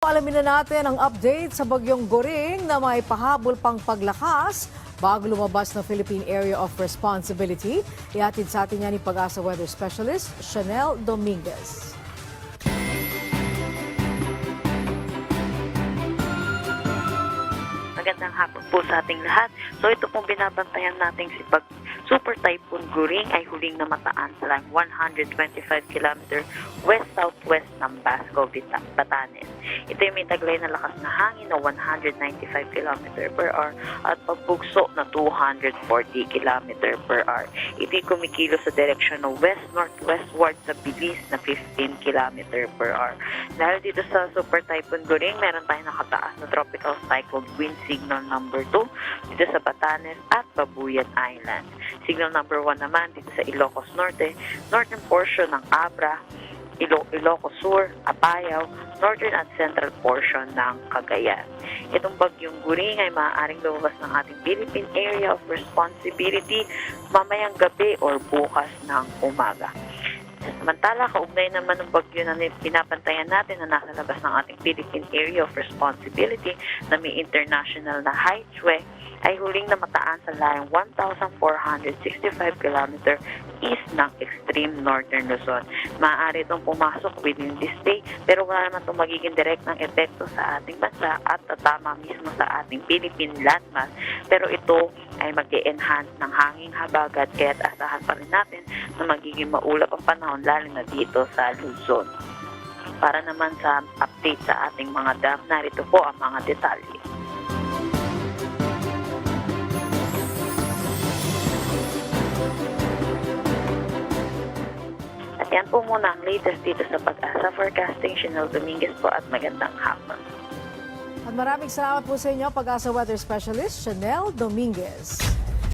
Alamin na natin ang update sa bagyong Goring na may pahabol pang paglakas bago lumabas ng Philippine Area of Responsibility. Ihatid sa atin yan ni Pag-asa Weather Specialist Chanel Dominguez. Magandang hapon po sa ating lahat. So ito pong binabantayan natin si Super Typhoon Goring ay huling namataan sa line 125 km west-southwest ng Basco, Batanes. Ito ay may taglay na lakas na hangin na 195 km per hour at pagbugso na 240 km per hour. Ito ay kumikilo sa direksyon ng west-northwestward sa bilis na 15 km per hour. Dahil dito sa Super Typhoon Goring, meron tayong nakataas na tropical cyclone wind signal number 2 dito sa Batanes at Babuyan Island. Signal number 1 naman dito sa Ilocos Norte, northern portion ng Abra, Ilocos Sur, Apayao, northern at central portion ng Cagayan. Itong bagyong Goring ay maaaring lumabas ng ating Philippine Area of Responsibility mamayang gabi or bukas ng umaga. Samantala, kaugnay naman ng bagyo na pinapantayan natin na nasa labas ng ating Philippine Area of Responsibility na may international na high sway ay huling namataan sa layong 1,465 km east ng extreme northern Luzon. Maaari itong pumasok within this day pero wala naman itong magiging direct ng epekto sa ating bansa at tatama mismo sa ating Philippine landmass. Pero ito ay mag-e-enhance ng hanging habagat kaya asahan pa rin natin na magiging maulap ang panahon lalo na dito sa Luzon. Para naman sa update sa ating mga dam, narito po ang mga detalye. At yan po muna ang latest dito sa Pag-asa Forecasting. Chanel Dominguez po at magandang hapon. At maraming salamat po sa inyo, Pag-asa Weather Specialist Chanel Dominguez.